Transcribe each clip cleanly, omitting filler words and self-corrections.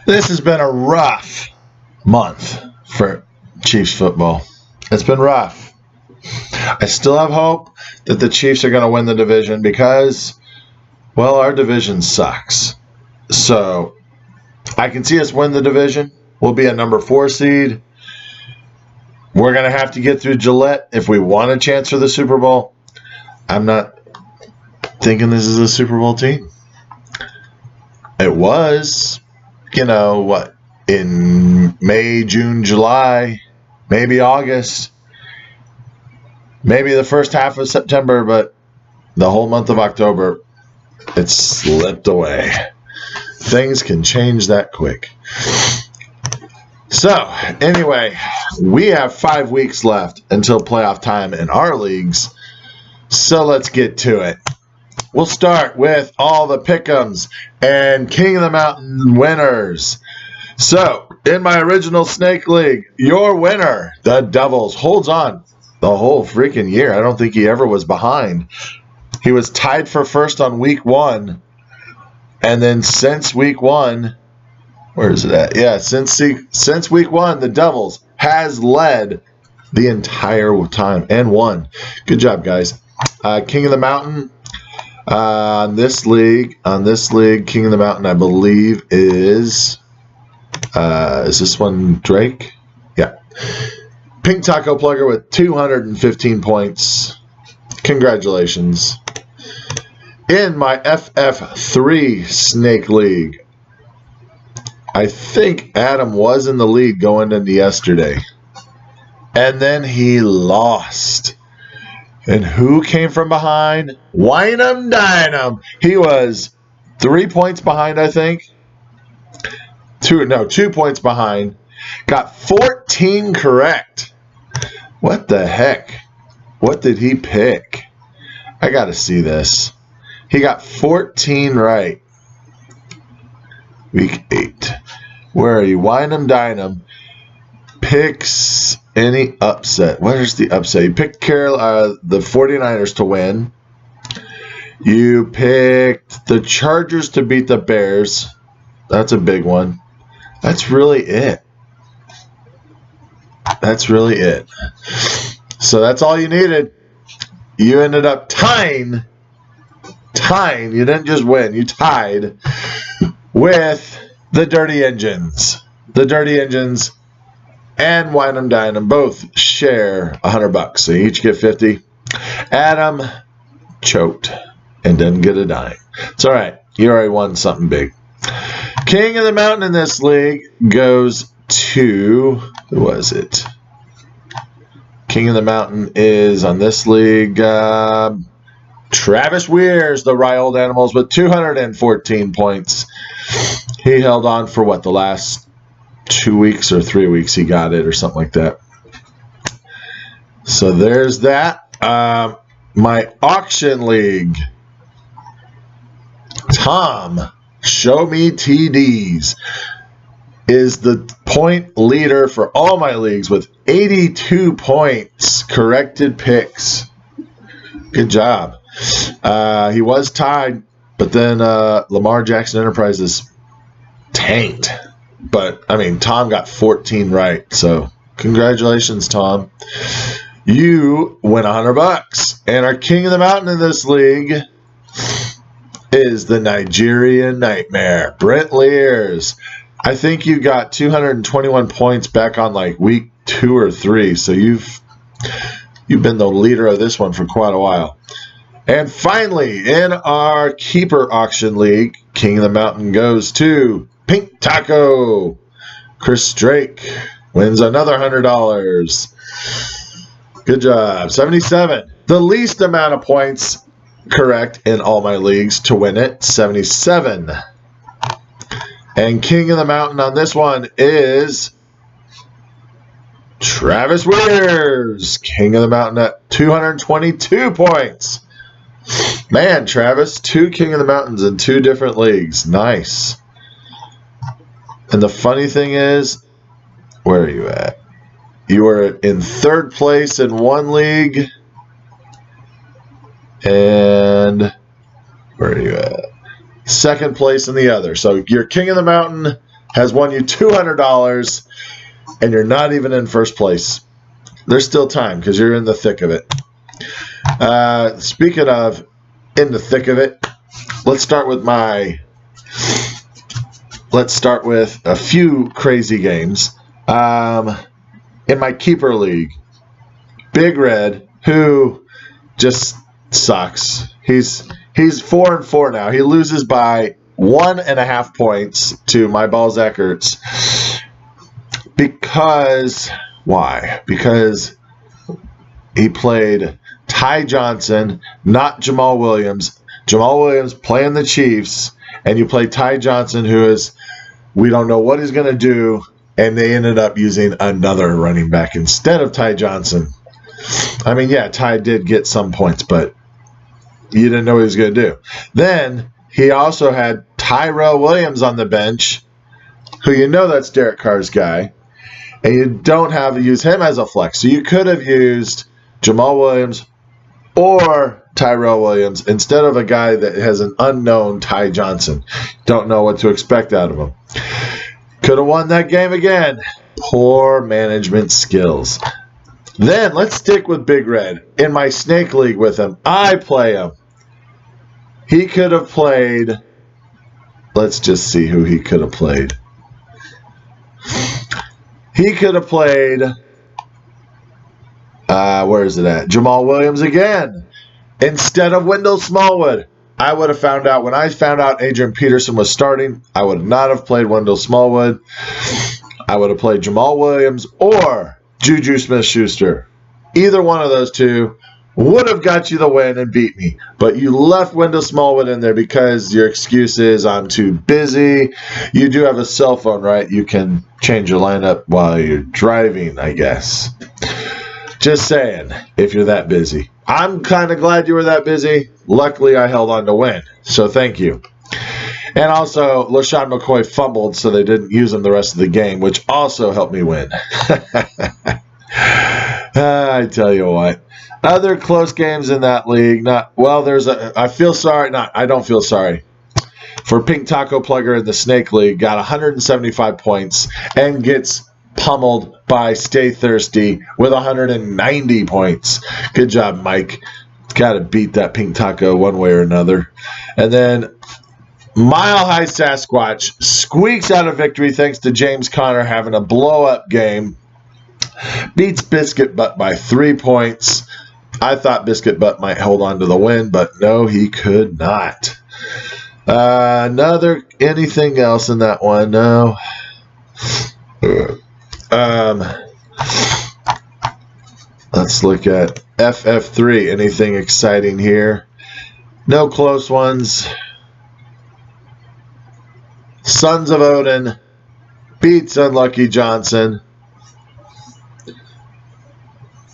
This has been a rough month for Chiefs football. It's been rough. I still have hope that the Chiefs are going to win the division because, well, our division sucks. So I can see us win the division. We'll be a number 4 seed. We're going to have to get through Gillette if we want a chance for the Super Bowl. I'm not thinking this is a Super Bowl team. It was, in May, June, July, maybe August, maybe the first half of September, but the whole month of October, it slipped away. Things can change that quick. So, anyway, we have 5 weeks left until playoff time in our leagues, so let's get to it. We'll start with all the pick'ems and King of the Mountain winners. So, in my original Snake League, your winner, the Devils, holds on the whole freaking year. I don't think he ever was behind. He was tied for first on week 1, and then since week 1, where is it at? Yeah, since week 1, the Devils has led the entire time and won. Good job, guys. King of the Mountain on this league, King of the Mountain, I believe is this one Drake? Yeah. Pink Taco Plugger with 215 points. Congratulations. In my FF3 Snake League, I think Adam was in the lead going into yesterday. And then he lost. And who came from behind? Wine-'em Dine-'em. He was 3 points behind, I think. 2 points behind. Got 14 correct. What the heck? What did he pick? I got to see this. He got 14 right. Week 8. Where are you? Wine-'em Dine-'em. Picks any upset. Where's the upset? You picked the 49ers to win. You picked the Chargers to beat the Bears. That's a big one. That's really it. So that's all you needed. You ended up tying. You didn't just win. You tied with the Dirty Engines. The Dirty Engines and Wine-'em Dine-'em both share $100, so you each get 50. Adam choked and didn't get a dime. It's all right. You already won something big. King of the Mountain in this league goes to, who was it? King of the Mountain is on this league, Travis Weirs, the Rye Old Animals, with 214 points. He held on for the last 2 weeks or 3 weeks he got it or something like that. So there's that. My auction league. Tom, show me TDs, is the point leader for all my leagues with 82 points. Corrected picks. Good job. He was tied, but then Lamar Jackson Enterprises tanked. But, Tom got 14 right, so congratulations, Tom. You win $100. And our King of the Mountain in this league is the Nigerian Nightmare, Brent Lears. I think you got 221 points back on week 2 or 3, so you've been the leader of this one for quite a while. And finally, in our Keeper Auction League, King of the Mountain goes to Pink Taco. Chris Drake wins another $100. Good job. 77. The least amount of points correct in all my leagues to win it. 77. And King of the Mountain on this one is Travis Weirs. King of the Mountain at 222 points. Man, Travis, 2 King of the Mountains in 2 different leagues. Nice. And the funny thing is, where are you at? You are in 3rd place in one league. And where are you at? 2nd place in the other. So you're King of the Mountain, has won you $200, and you're not even in first place. There's still time because you're in the thick of it. Speaking of in the thick of it, let's start with a few crazy games. In my keeper league, Big Red, who just sucks. He's 4-4 now. He loses by 1.5 points to my Balls Eckerts. Why? Because he played Ty Johnson, not Jamal Williams. Jamal Williams playing the Chiefs, and you play Ty Johnson, we don't know what he's going to do, and they ended up using another running back instead of Ty Johnson. I mean, yeah, Ty did get some points, but you didn't know what he was going to do. Then he also had Tyrell Williams on the bench, who that's Derek Carr's guy, and you don't have to use him as a flex. So you could have used Jamal Williams or Tyrell Williams instead of a guy that has an unknown Ty Johnson. Don't know what to expect out of him. Could have won that game again. Poor management skills. Then let's stick with Big Red. In my Snake League with him, I play him. He could have played. Let's just see who he could have played. He could have played. Where is it at? Jamal Williams again. Instead of Wendell Smallwood. I would have found out when I found out Adrian Peterson was starting, I would not have played Wendell Smallwood. I would have played Jamal Williams or Juju Smith-Schuster. Either one of those two would have got you the win and beat me. But you left Wendell Smallwood in there because your excuse is I'm too busy. You do have a cell phone, right? You can change your lineup while you're driving, I guess. Just saying, if you're that busy. I'm kind of glad you were that busy. Luckily, I held on to win, so thank you. And also, LaShawn McCoy fumbled, so they didn't use him the rest of the game, which also helped me win. I tell you what. Other close games in that league. I don't feel sorry. For Pink Taco Plugger in the Snake League, got 175 points and gets pummeled by Stay Thirsty with 190 points. Good job, Mike. Got to beat that Pink Taco one way or another. And then Mile High Sasquatch squeaks out a victory thanks to James Conner having a blow-up game. Beats Biscuit Butt by 3 points. I thought Biscuit Butt might hold on to the win, but no, he could not. Anything else in that one? No. Let's look at FF3. Anything exciting here? No close ones. Sons of Odin beats Unlucky Johnson.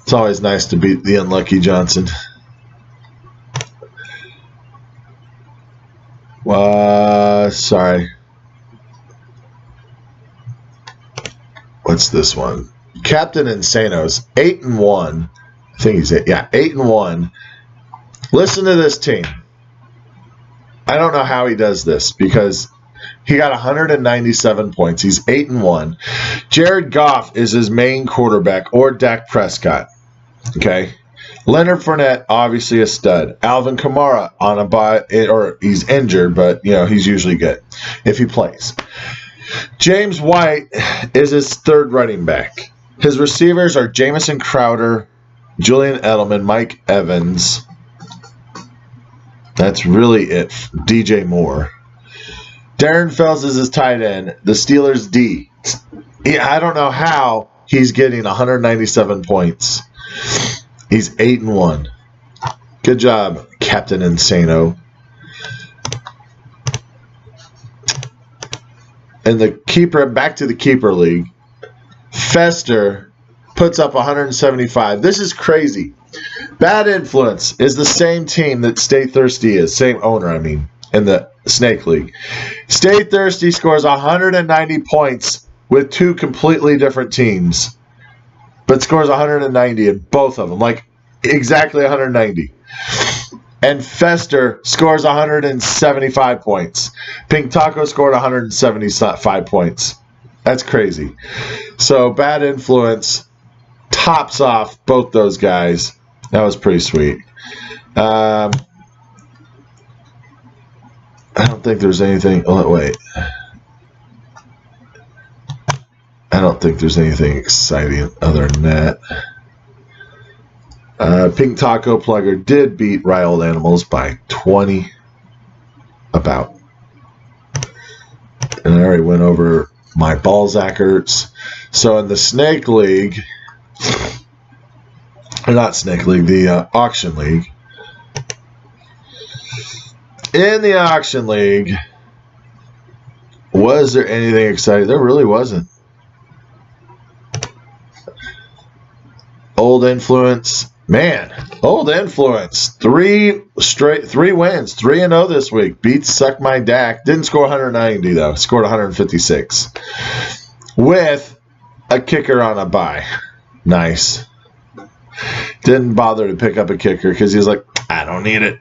It's always nice to beat the Unlucky Johnson. Sorry. What's this one? Captain Insano's 8-1. I think he's 8-1. Listen to this team. I don't know how he does this because he got 197 points. He's 8-1. Jared Goff is his main quarterback, or Dak Prescott. Okay. Leonard Fournette, obviously a stud. Alvin Kamara on a bye, or he's injured, but he's usually good if he plays. James White is his third running back. His receivers are Jamison Crowder, Julian Edelman, Mike Evans. That's really it. DJ Moore. Darren Fells is his tight end. The Steelers D. I don't know how he's getting 197 points. He's 8-1. Good job, Captain Insano. And the keeper, back to the keeper league. Fester puts up 175. This is crazy. Bad Influence is the same team that Stay Thirsty is. Same owner, in the Snake League. Stay Thirsty scores 190 points with two completely different teams, but scores 190 in both of them, like exactly 190. and Fester scores 175 points. Pink Taco scored 175 points. That's crazy. So Bad Influence tops off both those guys. That was pretty sweet. I don't think there's anything. Oh, wait. I don't think there's anything exciting other than that. Pink Taco Plugger did beat Riled Animals by 20. About. And I already went over my Balzackerts. So in the Snake League, or not Snake League, the Auction League. In the Auction League, was there anything exciting? There really wasn't. Old Influence. Man, Old Influence. 3 wins. 3-0 this week. Beats Suck My Dak. Didn't score 190, though. Scored 156. With a kicker on a bye. Nice. Didn't bother to pick up a kicker because he was like, I don't need it.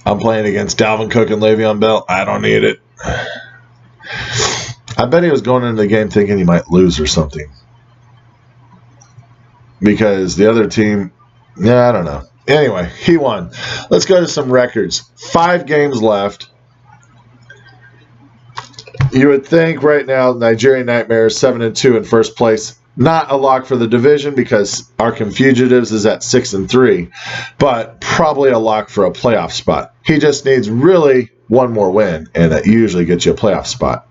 I'm playing against Dalvin Cook and Le'Veon Bell. I don't need it. I bet he was going into the game thinking he might lose or something. Because the other team, I don't know. Anyway, he won. Let's go to some records. 5 games left. You would think right now Nigerian Nightmare is 7-2 in first place. Not a lock for the division because Arkham Fugitives is at 6-3, but probably a lock for a playoff spot. He just needs really one more win, and that usually gets you a playoff spot.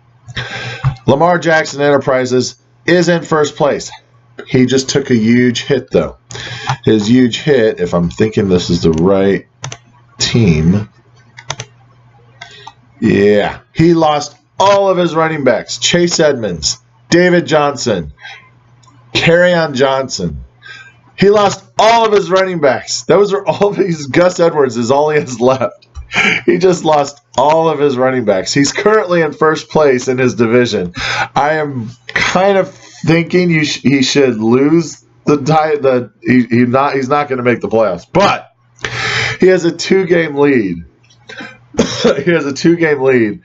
Lamar Jackson Enterprises is in first place. He just took a huge hit, though. His huge hit, if I'm thinking this is the right team, yeah, he lost all of his running backs. Chase Edmonds, David Johnson, Kerryon Johnson. He lost all of his running backs. Those are all of his. Gus Edwards is all he has left. He just lost all of his running backs. He's currently in first place in his division. I am kind of thinking he should lose he's not going to make the playoffs, but he has a 2-game lead. He has a 2-game lead.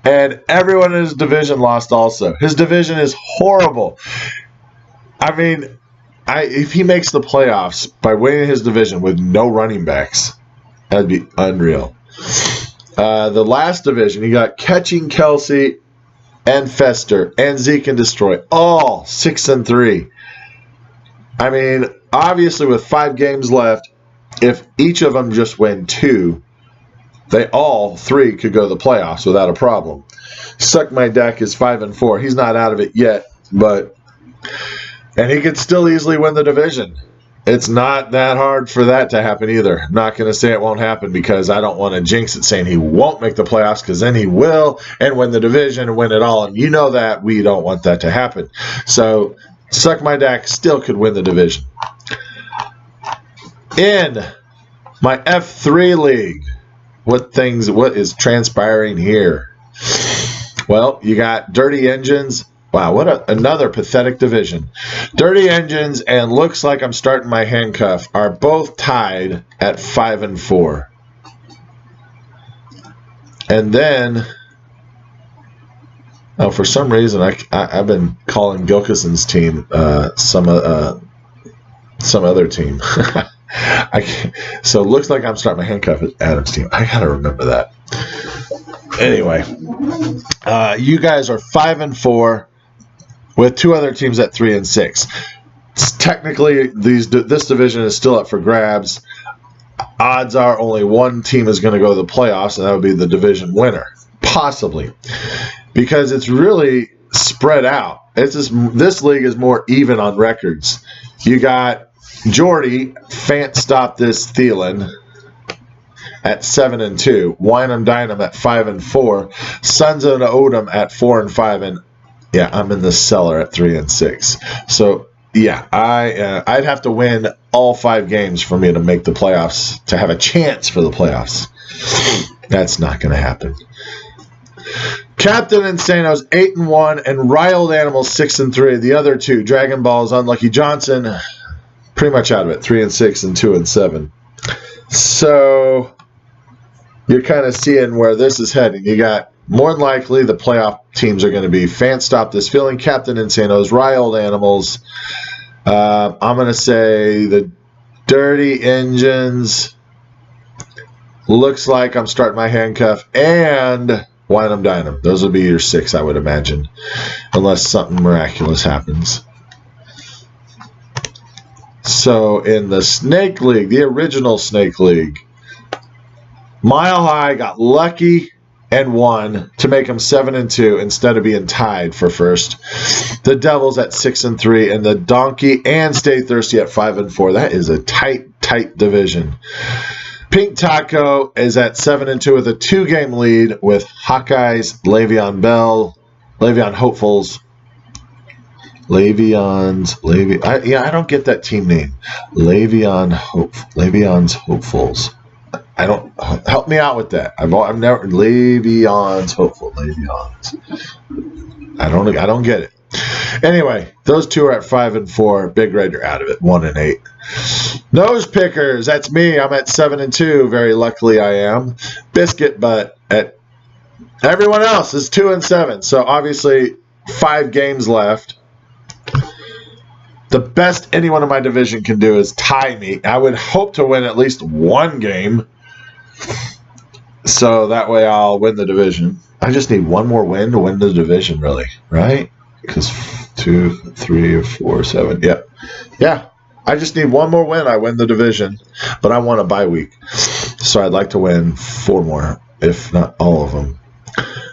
And everyone in his division lost also. His division is horrible. I mean, if he makes the playoffs by winning his division with no running backs, that'd be unreal. The last division, you got Catching Kelsey and Fester and Zeke and Destroy, all 6-3. I mean, obviously with 5 games left, if each of them just win 2, they all 3 could go to the playoffs without a problem. Suck My Dak is 5-4. He's not out of it yet, and he could still easily win the division. It's not that hard for that to happen either. I'm not going to say it won't happen because I don't want to jinx it saying he won't make the playoffs, because then he will and win the division and win it all. And you know that we don't want that to happen. So Suck My Dak still could win the division. In my F3 league, what is transpiring here? Well, you got Dirty Engines. Wow, what another pathetic division. Dirty Engines and Looks Like I'm Starting My Handcuff are both tied at 5-4. And then, for some reason, I've been calling Gilkison's team some other team. So Looks Like I'm Starting My Handcuff at Adam's team. I gotta remember that. Anyway, you guys are 5-4. With 2 other teams at 3-6. Technically, this division is still up for grabs. Odds are only one team is going to go to the playoffs, and that would be the division winner, possibly, because it's really spread out. It's just, this league is more even on records. You got Jordy, Fant Stop This Thielen at 7-2, Wine 'em Dine 'em at 5-4, Sons of Odom at 4-5, and yeah, I'm in the cellar at 3-6. So yeah, I'd have to win all 5 games for me to make the playoffs, to have a chance for the playoffs. That's not going to happen. Captain Insano's 8-1 and Riled Animals 6-3. The other 2, Dragon Balls, Unlucky Johnson, pretty much out of it, 3-6 and 2-7. So you're kind of seeing where this is heading. You got more than likely the playoff teams are going to be Fan Stop This Feeling, Captain Insano's, Rye Old Animals. I'm going to say the Dirty Engines. Looks like I'm starting my handcuff, and Wine 'em Dine 'em. Those will be your 6, I would imagine, unless something miraculous happens. So in the Snake League, the original Snake League, Mile High got lucky and won to make them 7-2 instead of being tied for first. The Devils at 6-3, and the Donkey and Stay Thirsty at 5-4. That is a tight division. Pink Taco is at 7-2 with a 2-game lead with Hawkeyes, Le'Veon Hopefuls. I don't get that team name. Le'Veon's Hopefuls. I don't, help me out with that. I've never Le'Veon's Hopeful. Le'Veon's. I don't get it. Anyway, those two are at 5-4. Big Red, you're out of it. 1-8. Nose Pickers, that's me. I'm at 7-2. Very luckily I am. Biscuit Butt at everyone else is 2-7. So obviously 5 games left. The best anyone in my division can do is tie me. I would hope to win at least 1 game. So that way I'll win the division. I just need 1 more win to win the division, really, right? Because 2, 3, 4, 7. Yep. Yeah. I just need 1 more win. I win the division. But I want a bye week. So I'd like to win 4 more, if not all of them.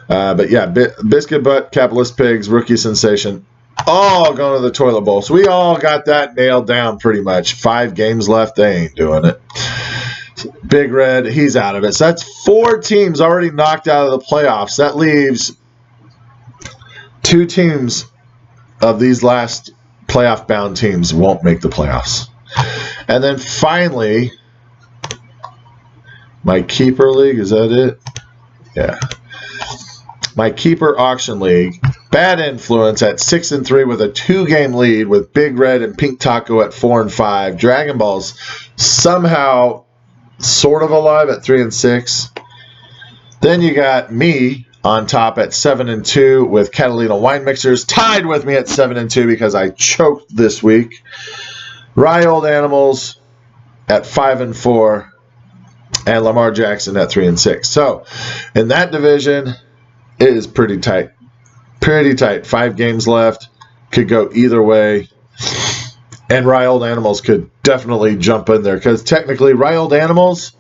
But yeah, Biscuit Butt, Capitalist Pigs, Rookie Sensation, all going to the toilet bowl. So we all got that nailed down pretty much. 5 games left. They ain't doing it. Big Red, he's out of it. So that's 4 teams already knocked out of the playoffs. That leaves 2 teams of these last playoff-bound teams won't make the playoffs. And then finally, my Keeper League, is that it? Yeah. My Keeper Auction League, Bad Influence at 6-3 with a 2-game lead with Big Red and Pink Taco at 4-5. Dragon Balls somehow sort of alive at 3-6. Then you got me on top at 7-2 with Catalina Wine Mixers, tied with me at 7-2 because I choked this week. Rye Old Animals at 5-4, and Lamar Jackson at 3-6. So in that division, it is pretty tight. Pretty tight. 5 games left. Could go either way. And Rye Old Animals could definitely jump in there because technically Rye Old Animals,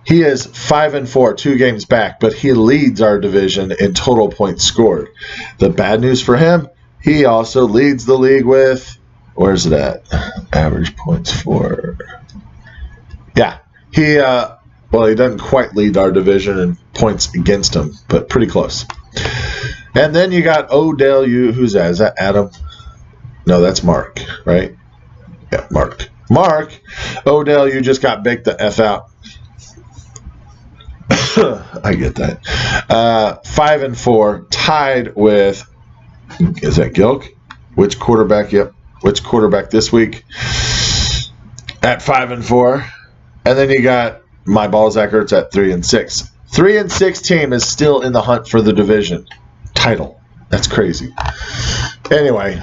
he is 5-4, 2 games back, but he leads our division in total points scored. The bad news for him, he also leads the league with, where's it at? Average points for. Yeah, he doesn't quite lead our division in points against him, but pretty close. And then you got Odell. Who's that? Is that Adam? No, that's Mark, right? Yeah, Mark. Odell, you just got baked the F out. I get that. 5-4, tied with, is that Gilk? Which quarterback? Yep. Which quarterback this week? At 5-4. And then you got my Balzac Ertz at 3-6. 3-6 team is still in the hunt for the division title. That's crazy. Anyway,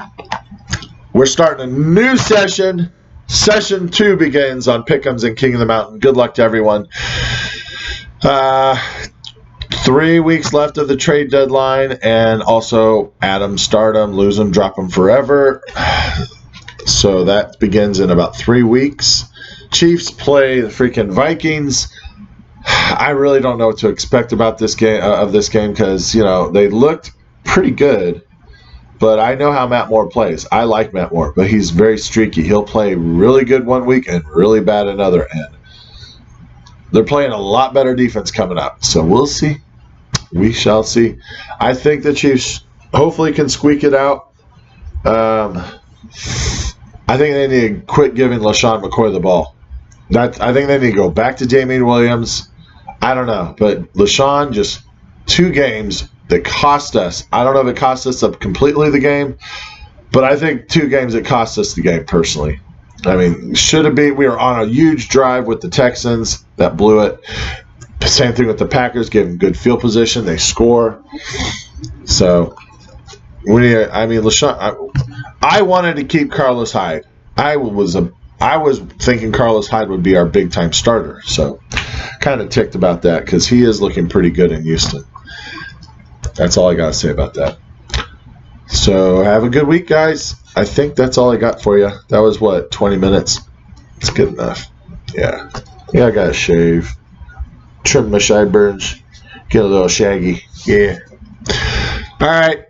we're starting a new session. Session 2 begins on Pick'ems and King of the Mountain. Good luck to everyone. 3 weeks left of the trade deadline, and also add 'em, start 'em, lose 'em, drop 'em forever. So that begins in about 3 weeks. Chiefs play the freaking Vikings. I really don't know what to expect about this game because they looked pretty good, but I know how Matt Moore plays. I like Matt Moore, but he's very streaky. He'll play really good one week and really bad another. And they're playing a lot better defense coming up, so we'll see. We shall see. I think the Chiefs hopefully can squeak it out. I think they need to quit giving LaShawn McCoy the ball. I think they need to go back to Damian Williams. I don't know, but LaShawn, just 2 games that cost us. I don't know if it cost us completely the game, but I think 2 games that cost us the game personally. I mean, should have been. We were on a huge drive with the Texans that blew it. Same thing with the Packers, gave them good field position. They score. So, LaShawn, I wanted to keep Carlos Hyde. I was thinking Carlos Hyde would be our big time starter. So, kind of ticked about that because he is looking pretty good in Houston. That's all I got to say about that. So, have a good week, guys. I think that's all I got for you. That was, 20 minutes? It's good enough. Yeah. I got to shave. Trim my sideburns. Get a little shaggy. Yeah. All right.